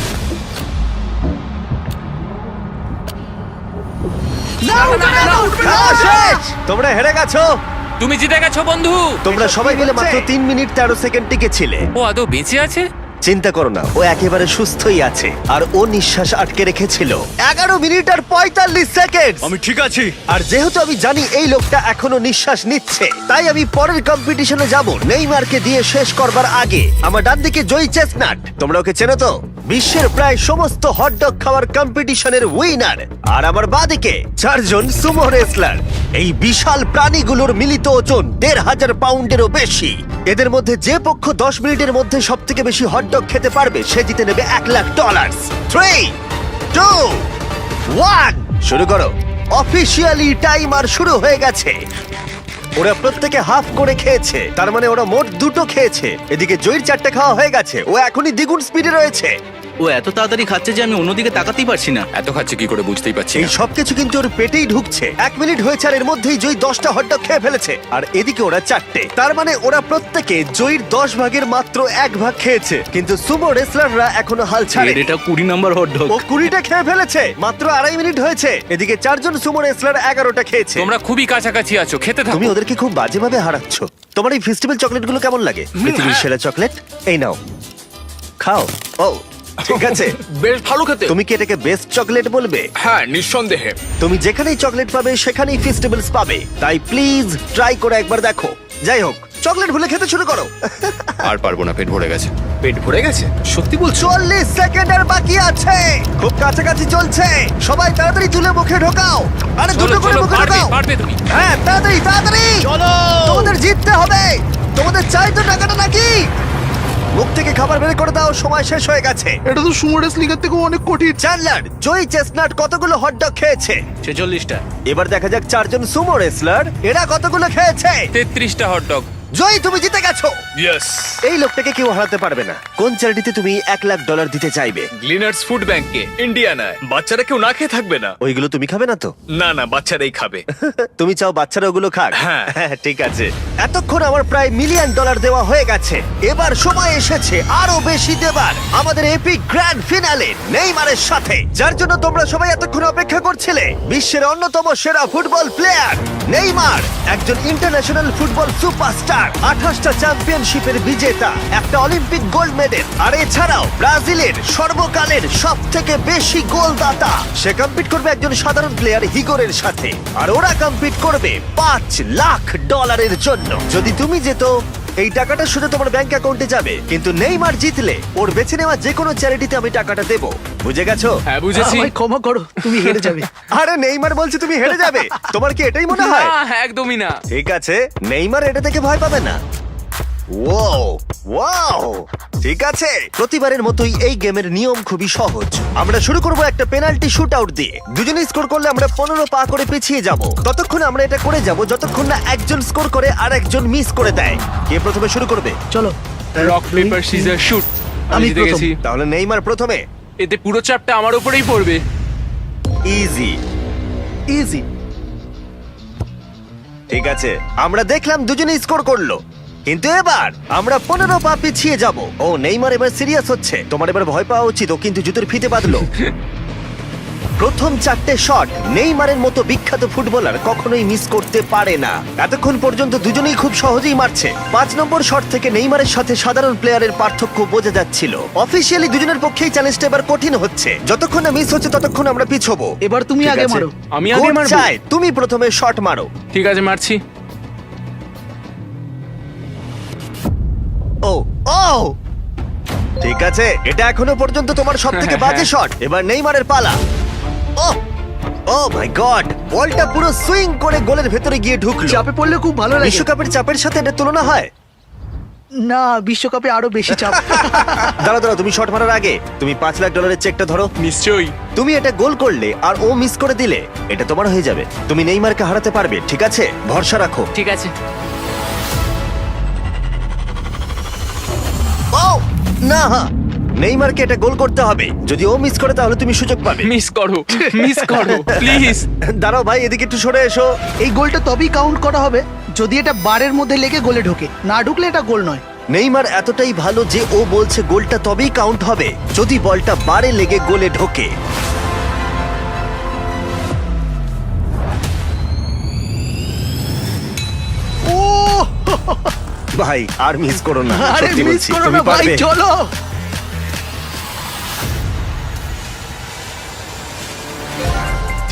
[SPEAKER 1] খাওয়া শেষ। তোমরা হেরে গেছো।
[SPEAKER 10] তুমি জিতে গেছো বন্ধু।
[SPEAKER 1] তোমরা সবাই মিলে মাত্র 3 মিনিট 13 সেকেন্ড টিকেছিলে।
[SPEAKER 10] ও আদৌ বেঁচে আছে?
[SPEAKER 1] চিন্তা করো না, ও একেবারে সুস্থই আছে। আর ও নিঃশ্বাস আটকে রেখেছিল 11 মিনিট আর 45 সেকেন্ড।
[SPEAKER 9] আমি ঠিক আছি।
[SPEAKER 1] আর যেহেতু আমি জানি এই লোকটা এখনো নিঃশ্বাস নিচ্ছে, তাই আমি পরের কম্পিটিশনে যাব নেইমারকে দিয়ে শেষ করবার আগে। আমার ডান দিকে জয়ী চেস্টনাট, তোমরা ওকে চেনো তো? বিশ্বের প্রায় সমস্ত হটডগ খাওয়ার কম্পিটিশনের উইনার। আর আমার বাঁদিকে 4 জন সুমো রেসলার। এই বিশাল প্রাণীগুলোর মিলিত ওজন 1,500 পাউন্ডেরও বেশি। এদের মধ্যে যে পক্ষ 10 মিনিটের মধ্যে সব থেকে বেশি হটডগ খেতে পারবে সে জিতে নেবে $1,00,000। 3, 2, 1, শুরু করো। অফিসিয়ালি টাইমার শুরু হয়ে গেছে। ওরা প্রত্যেকে হাফ করে খেয়েছে, তার মানে ওরা মোট 2টো খেয়েছে। এদিকে জয়ীর 4টে খাওয়া হয়ে গেছে, ও এখনই দ্বিগুণ স্পিডে রয়েছে।
[SPEAKER 4] ও এত তাড়াতাড়ি খাচ্ছে যে আমি অন্যদিকে তাকাতেই পারছি না।
[SPEAKER 7] এত খাচ্ছে কি করে বুঝতেই পারছি
[SPEAKER 1] এই
[SPEAKER 7] না।
[SPEAKER 1] সবকিছু কিন্তু ওর পেটেই ঢুকছে। 1 মিনিট হয়েছে আর এর মধ্যেই জয়ী 10টা হটডগ খেয়ে ফেলেছে, আর এদিকে ওরা 4টে। তার মানে ওরা প্রত্যেকে জয়ীর 10 ভাগের মাত্র 1 ভাগ খেয়েছে। কিন্তু সুমো রেসলাররা এখনো হাল ছাড়ে।
[SPEAKER 4] এটা 20 নাম্বার হটডগ।
[SPEAKER 1] ও 20টা খেয়ে ফেলেছে, মাত্র 2.5 মিনিট হয়েছে। এদিকে 4 জন সুমো রেসলার 11টা খেয়েছে।
[SPEAKER 10] তোমরা খুবই কাছাকাছি আছো, খেতে থাকো।
[SPEAKER 1] তুমি ওদেরকে খুব বাজেভাবে হারাচ্ছ। তোমার এই ফেস্টিভ্যাল চকলেটগুলো কেমন লাগে? পৃথিবীর সেরা চকলেট। এই নাও, খাও। ও ঠিক আছে।
[SPEAKER 9] বেশ ভালো খেতে।
[SPEAKER 1] তুমি কি এটাকে বেস্ট চকলেট বলবে?
[SPEAKER 9] হ্যাঁ, নিঃসন্দেহে।
[SPEAKER 1] তুমি যেখানেই চকলেট পাবে সেখানেই ফেস্টিভ্যালস পাবে, তাই প্লিজ ট্রাই করে একবার দেখো। যাই হোক, চকলেট ভুলে খেতে শুরু করো।
[SPEAKER 7] আর পারবো না, পেট ভরে গেছে।
[SPEAKER 9] পেট ভরে গেছে? সত্যি বলছো?
[SPEAKER 1] 40 সেকেন্ড আর বাকি আছে। খুব কাছাকাছি চলছে। সবাই তাড়াতাড়ি তুলে মুখে ঢোকাও। আরে
[SPEAKER 10] চলো
[SPEAKER 1] দুটো করে
[SPEAKER 10] চলো,
[SPEAKER 1] মুখে
[SPEAKER 10] পারবে
[SPEAKER 1] ঢোকাও।
[SPEAKER 10] পারবে তুমি।
[SPEAKER 1] হ্যাঁ, তাড়াতাড়ি তাড়াতাড়ি
[SPEAKER 9] চলো।
[SPEAKER 1] তোমাদের জিততে হবে। তোমাদের চাই তো টাকাটা নাকি? মুখ থেকে খাবার বের করে দাও, সময় শেষ হয়ে গেছে।
[SPEAKER 5] এটা তো সুমো রেসলিং এর থেকেও অনেক কঠিন।
[SPEAKER 1] চ্যান্ডলার, জয়ী চেস্টনাট কতগুলো হটডগ খেয়েছে?
[SPEAKER 4] 46টা।
[SPEAKER 1] এবার দেখা যাক 4 জন সুমো রেসলার এরা কতগুলো খেয়েছে।
[SPEAKER 10] 33টা হটডগ।
[SPEAKER 1] জয়ী, তুমি জিতে গেছো।
[SPEAKER 9] ইয়েস।
[SPEAKER 1] এই লোকটাকে কেউ হারাতে পারবে না। কোন চ্যারিটিতে তুমি $1,00,000 দিতে চাইবে?
[SPEAKER 9] গ্লিনার্স ফুড ব্যাংকে, ইন্ডিয়ানায়। বাচ্চারা কেউ না খেয়ে থাকবে না।
[SPEAKER 1] ওইগুলো তুমি খাবে না তো?
[SPEAKER 9] না না, বাচ্চারাই খাবে।
[SPEAKER 1] তুমি চাও বাচ্চারা ওগুলো খাক?
[SPEAKER 9] হ্যাঁ।
[SPEAKER 1] ঠিক আছে। এতক্ষণ আমার প্রায় $1 মিলিয়ন দেওয়া হয়ে গেছে। এবার সময় এসেছে আরো বেশি দেবার। আমাদের এপিক গ্র্যান্ড ফিনালে নেইমারের সাথে, যার জন্য তোমরা সবাই এতক্ষণ অপেক্ষা করছিলে। বিশ্বের অন্যতম সেরা ফুটবল প্লেয়ার নেইমার, একজন ইন্টারন্যাশনাল ফুটবল সুপারস্টার, 28টা চ্যাম্পিয়নশিপের বিজেতা, একটা অলিম্পিক গোল্ড মেডেল, আর এছাড়াও ব্রাজিলের সর্বকালের সবথেকে বেশি গোলদাতা। সে কম্পিট করবে একজন সাধারণ প্লেয়ার হিগোরের সাথে, আর ওরা কম্পিট করবে $5,00,000 জন্য। যদি তুমি যেত, এই টাকাটা শুধু তোমার ব্যাংক অ্যাকাউন্টে যাবে, কিন্তু নেইমার জিতলে ওর বেছে নেওয়া যে কোনো চ্যারিটিতে আমি টাকাটা দেবো। বুঝে গেছো?
[SPEAKER 10] হ্যাঁ বুঝেছি।
[SPEAKER 5] আমায় ক্ষমা করো, তুমি হেরে যাবে।
[SPEAKER 1] আরে নেইমার বলছে তুমি হেরে যাবে। তোমার কি এটাই মনে হয়?
[SPEAKER 10] না, একদমই না।
[SPEAKER 1] ঠিক আছে, নেইমার এটা থেকে ভয় পাবে না। ওয়াও ওয়াও, ঠিক আছে। প্রতিবারের মতোই এই গেমের নিয়ম খুবই সহজ। আমরা শুরু করব একটা পেনাল্টি শুট আউট দিয়ে। দুজনেই স্কোর করলে আমরা 15 পা করে পিছিয়ে যাব। ততক্ষণ আমরা এটা করে যাব যতক্ষণ না একজন স্কোর করে আর একজন মিস করে দেয়। কে প্রথমে শুরু করবে?
[SPEAKER 5] চলো।
[SPEAKER 10] Rock paper scissor shoot. আমি
[SPEAKER 5] আমি
[SPEAKER 10] জিতে
[SPEAKER 5] প্রথম।
[SPEAKER 10] গেছি।
[SPEAKER 1] তাহলে নেইমার প্রথমে।
[SPEAKER 10] এতে পুরো চাপটা আমার উপরেই পড়বে।
[SPEAKER 1] ইজি।
[SPEAKER 5] ইজি।
[SPEAKER 1] ঠিক আছে, আমরা দেখলাম দুজনেই স্কোর করলো, কিন্তু এবার আমরা 15 পা পিছিয়ে যাব। ও নেইমার এবার সিরিয়াস হচ্ছে। তোমার এবার ভয় পাওয়া উচিত, ও কিন্তু জুতোর ফিতে বাঁধলো। প্রথম 4টে শট নেইমারের মতো বিখ্যাত ফুটবলার কখনোই মিস করতে পারে না। এতক্ষণ পর্যন্ত দুজনেই খুব সহজেই মারছে। 5 নম্বর শট থেকে নেইমারের সাথে সাধারণ প্লেয়ারের পার্থক্য বোঝা যাচ্ছিল। অফিসিয়ালি দুজনের পক্ষেই চ্যালেঞ্জটা এবার কঠিন হচ্ছে। যতক্ষণ না মিস হচ্ছে ততক্ষণ আমরা পিছবো।
[SPEAKER 5] এবার তুমি
[SPEAKER 1] ঠিক
[SPEAKER 5] আগে
[SPEAKER 1] আছে?
[SPEAKER 5] মারো।
[SPEAKER 10] আমি আগে
[SPEAKER 1] কোচ
[SPEAKER 10] মারবো?
[SPEAKER 1] চায় তুমি প্রথমে শট মারো।
[SPEAKER 10] ঠিক আছে, মারছি।
[SPEAKER 1] ও ও, ঠিক আছে, এটা এখনো পর্যন্ত তোমার সবথেকে বাজে শট। এবার নেইমারের পালা। ও ও মাই গড, বলটা পুরো সুইং করে গোলের ভেতরে গিয়ে ঢুকলো।
[SPEAKER 5] চাপে পড়লে খুব ভালো লাগে।
[SPEAKER 1] বিশ্বকাপের চাপের সাথে এটা তুলনা হয়?
[SPEAKER 5] না, বিশ্বকাপে আরো বেশি চাপ।
[SPEAKER 1] দাঁড়াও, তুমি শট মারার আগে তুমি $5 লাখ চেকটা ধরো।
[SPEAKER 10] নিশ্চয়ই।
[SPEAKER 1] তুমি এটা গোল করলে আর ও মিস করে দিলে এটা তোমার হয়ে যাবে। তুমি নেইমারকে হারাতে পারবে, ঠিক আছে? ভরসা রাখো।
[SPEAKER 2] ঠিক আছে।
[SPEAKER 1] ও না, নেইমারকে এটা গোল করতে হবে। যদি ও মিস করে তাহলে তুমি সুযোগ পাবে।
[SPEAKER 10] মিস করো, মিস করো প্লিজ।
[SPEAKER 1] দাঁড়াও ভাই, এদিকে একটু সরে এসো।
[SPEAKER 5] এই গোলটা তবেই কাউন্ট করা হবে যদি এটা বারের মধ্যে লেগে গোলে ঢোকে। না ঢুকলে এটা গোল নয়।
[SPEAKER 1] নেইমার এতটাই ভালো যে ও বলছে গোলটা তবেই কাউন্ট হবে যদি বলটা বারে লেগে গোলে ঢোকে।
[SPEAKER 5] ও
[SPEAKER 1] ভাই আর মিস করো না,
[SPEAKER 5] আরে
[SPEAKER 1] সত্যি
[SPEAKER 5] মিস
[SPEAKER 1] বলছি,
[SPEAKER 5] করো
[SPEAKER 1] তুমি
[SPEAKER 5] না ভাই,
[SPEAKER 1] পারবে।
[SPEAKER 5] চলো।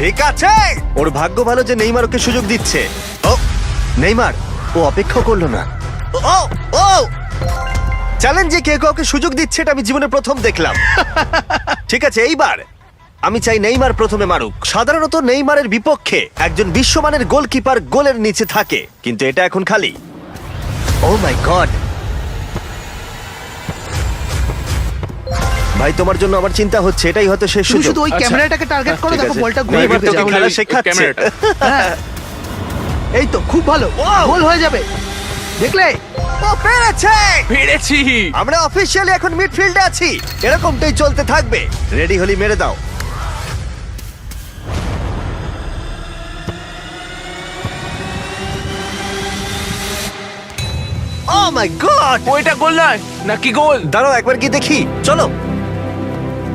[SPEAKER 1] ঠিক আছে, ওর ভাগ্য ভালো যে নেইমার ওকে সুযোগ দিচ্ছে। ও নেইমার, ও অপেক্ষা করলো না। ও ও চ্যালেঞ্জে কে কাউকে সুযোগ দিচ্ছে এটা আমি জীবনে প্রথম দেখলাম। ঠিক আছে, এইবার আমি চাই নেইমার প্রথমে মারুক। সাধারণত নেইমারের বিপক্ষে একজন বিশ্বমানের গোলকিপার গোলের নিচে থাকে, কিন্তু এটা এখন খালি। ও মাই গড, ভাই তোমার জন্য আমার চিন্তা হচ্ছে, এটাই হয়তো শেষ
[SPEAKER 5] তুমি
[SPEAKER 1] সুযোগ।
[SPEAKER 5] শুধু ওই
[SPEAKER 10] আচ্ছা,
[SPEAKER 5] ক্যামেরাটাকে টার্গেট করো,
[SPEAKER 1] ঠিক
[SPEAKER 5] দেখো
[SPEAKER 1] আছে।
[SPEAKER 5] বলটা
[SPEAKER 1] নেইমার
[SPEAKER 5] ঘুরে
[SPEAKER 1] তোকে
[SPEAKER 5] যাবে।
[SPEAKER 1] খেলা
[SPEAKER 10] ওই
[SPEAKER 1] শেখাচ্ছে।
[SPEAKER 10] ক্যামেরাটা।
[SPEAKER 5] হ্যাঁ। এই তো খুব ভালো, গোল হয়ে যাবে, দেখলে?
[SPEAKER 1] ও পেরেছে!
[SPEAKER 10] পেরেছি।
[SPEAKER 1] আমরা অফিসিয়ালি এখন মিডফিল্ডে আছি। এরকমটাই চলতে থাকবে। রেডি হলি মেরে দাও। ও মাই গড!
[SPEAKER 10] ওইটা গোল নয় নাকি গোল?
[SPEAKER 1] দাঁড়াও একবার কি দেখি, চলো।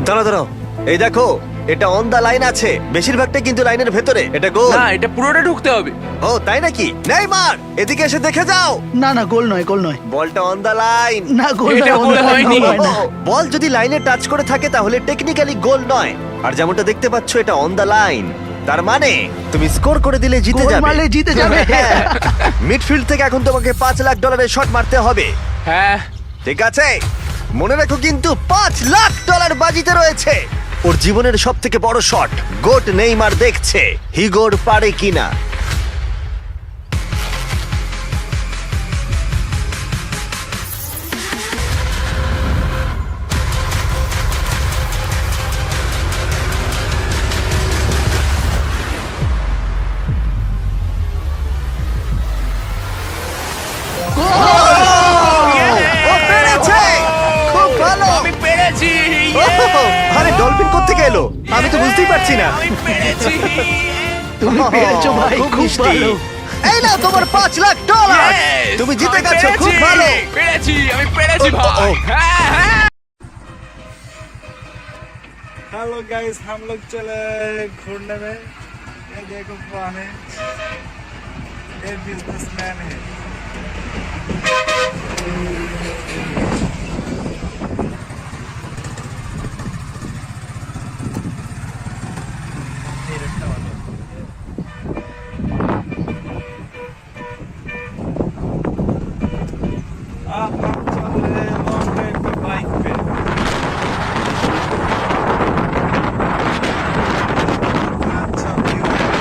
[SPEAKER 1] দাঁড়াও, এই দেখো, এটা অন দা লাইন আছে। বেশিরভাগটা কিন্তু লাইনের ভেতরে। এটা গোল।
[SPEAKER 10] না, এটা পুরোটা ঢুকতে হবে।
[SPEAKER 1] ও তাই নাকি? নেইমার, এদিকে এসে দেখে যাও।
[SPEAKER 5] না না, গোল নয়, গোল নয়।
[SPEAKER 1] বলটা অন দা লাইন।
[SPEAKER 5] না, গোল
[SPEAKER 10] এটা
[SPEAKER 5] নয়,
[SPEAKER 10] গোল
[SPEAKER 5] অন্য
[SPEAKER 10] হয়নি।
[SPEAKER 5] হয় না।
[SPEAKER 1] বল যদি লাইনে টাচ করে থাকে তাহলে টেকনিক্যালি গোল নয়। আর যেমনটা দেখতে পাচ্ছ এটা অন দা লাইন, তার মানে তুমি স্কোর করে দিলে জিতে
[SPEAKER 5] গোল
[SPEAKER 1] যাবে।
[SPEAKER 5] মারলে জিতে যাবে।
[SPEAKER 1] মিডফিল্ড থেকে এখন তোমাকে $5 লাখ শট মারতে হবে।
[SPEAKER 10] হ্যাঁ।
[SPEAKER 1] ঠিক আছে, মনে রাখো কিন্তু $5 লাখ বাজিতে রয়েছে। ওর জীবনের সব থেকে বড় শট গোট নেইমার দেখছে হিগোর পারে কিনা। ও পেরেছে! খুব ভালো!
[SPEAKER 10] আমি পেরেছি।
[SPEAKER 1] আরে ডলফিন কোত্থেকে এলো? আমি তো বুঝতেই পারছি না।
[SPEAKER 10] আমি পেরেছি।
[SPEAKER 5] তুমি পেরেছো ভাই, খুব
[SPEAKER 1] মিষ্টি।
[SPEAKER 5] ভালো।
[SPEAKER 1] এই নাও তোমার $5 লাখ।
[SPEAKER 10] Yes!
[SPEAKER 1] তুমি জিতে
[SPEAKER 10] আমি
[SPEAKER 1] গেছো, খুব
[SPEAKER 10] পেরেছি।
[SPEAKER 1] ভালো।
[SPEAKER 10] পেরেছি, আমি পেরেছি
[SPEAKER 1] ও,
[SPEAKER 10] ভাই।
[SPEAKER 1] ও।
[SPEAKER 10] হ্যাঁ, হ্যাঁ।
[SPEAKER 11] हेलो गाइस, हम लोग चले घूमने में। ये देखो कौन है, ये बिजनेसमैन है। आप चल रहे लॉन्ग ड्राइव पे बाइक पे। अच्छा व्यू है।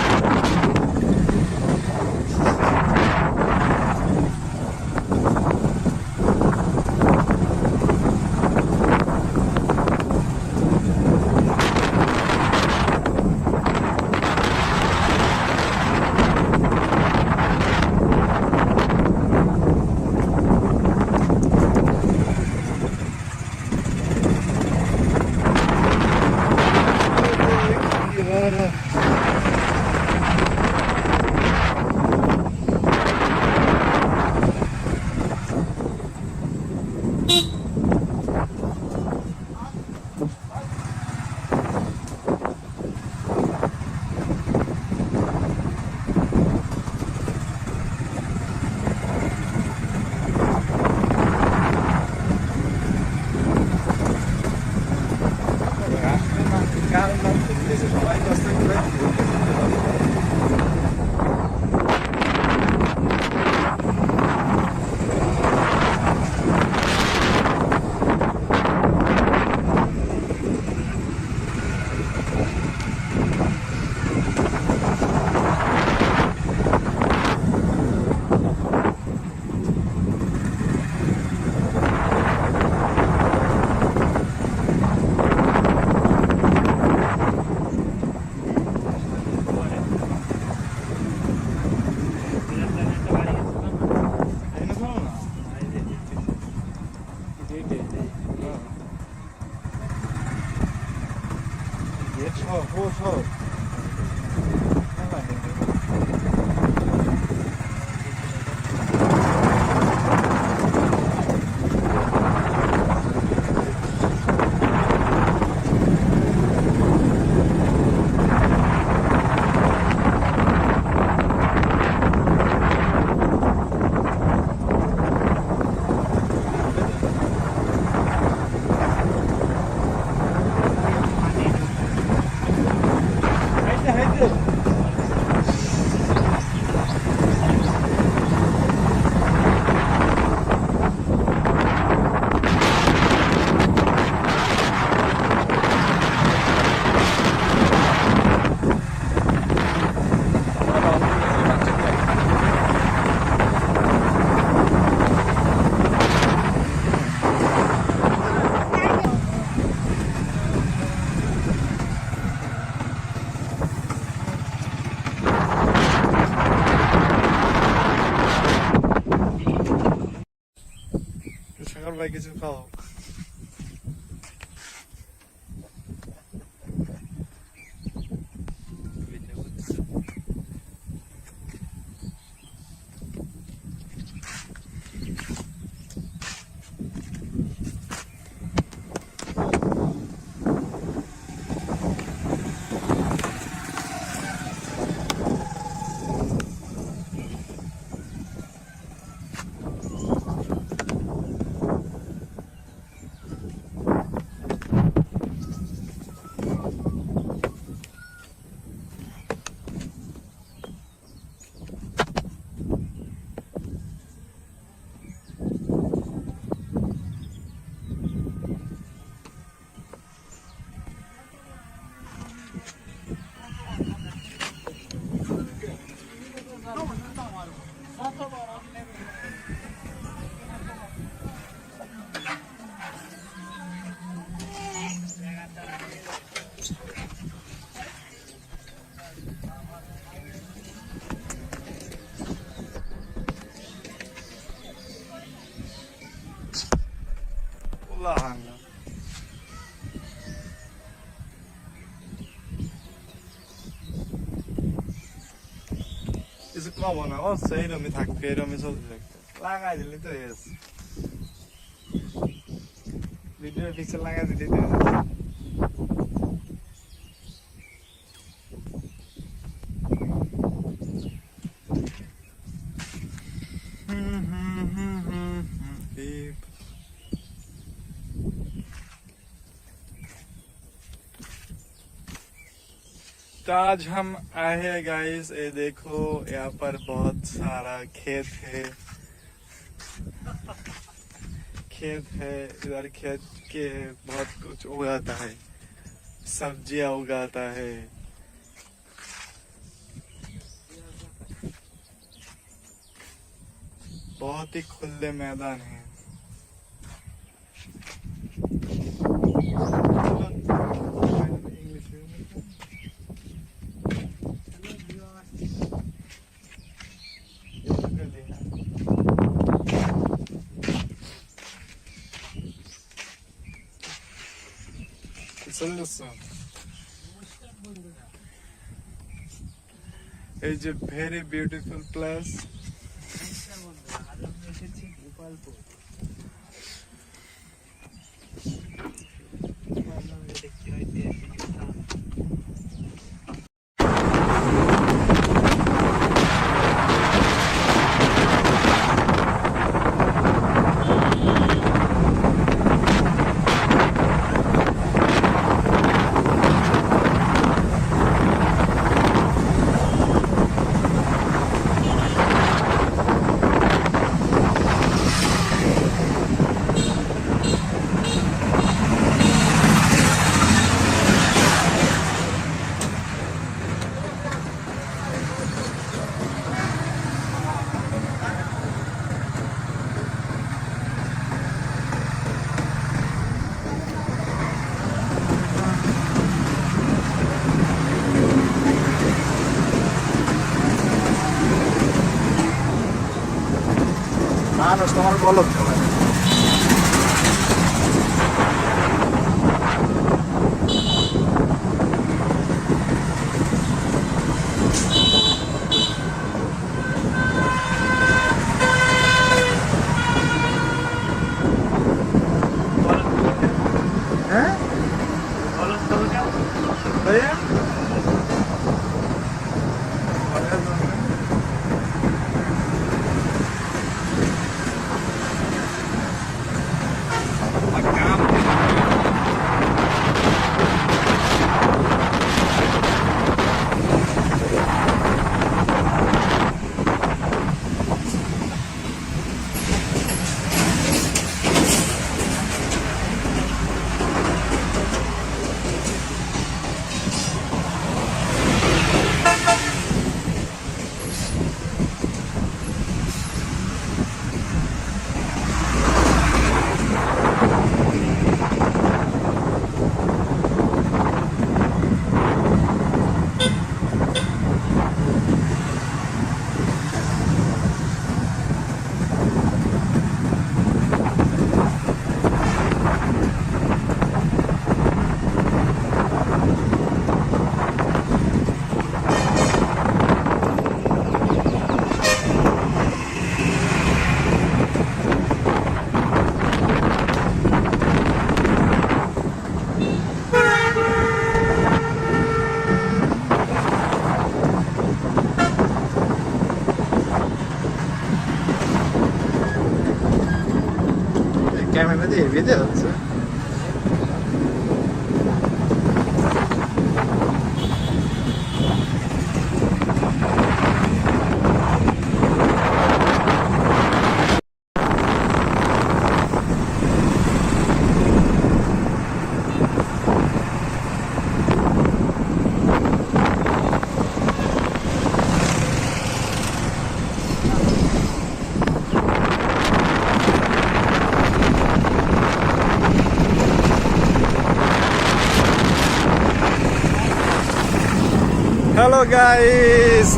[SPEAKER 11] সাগর ভাই কিছু খাও। কিছু কমো না, অবশ্যই এরমই থাকবে, এরমই চলতে থাকবে। লাগাই দিলে তো হয়ে গেছে। ভিডিও পিকচার লাগাই দিলে তো হয়ে গেছে। तो आज हम आए हैं गाइस, ये देखो यहाँ पर बहुत सारा खेत है। इधर खेत के बहुत कुछ उगाता है, सब्जियां उगाता है। बहुत ही खुले मैदान है। It's a very beautiful place. মানুষ তোমার বলো भैया Camera değil, video. Hello guys!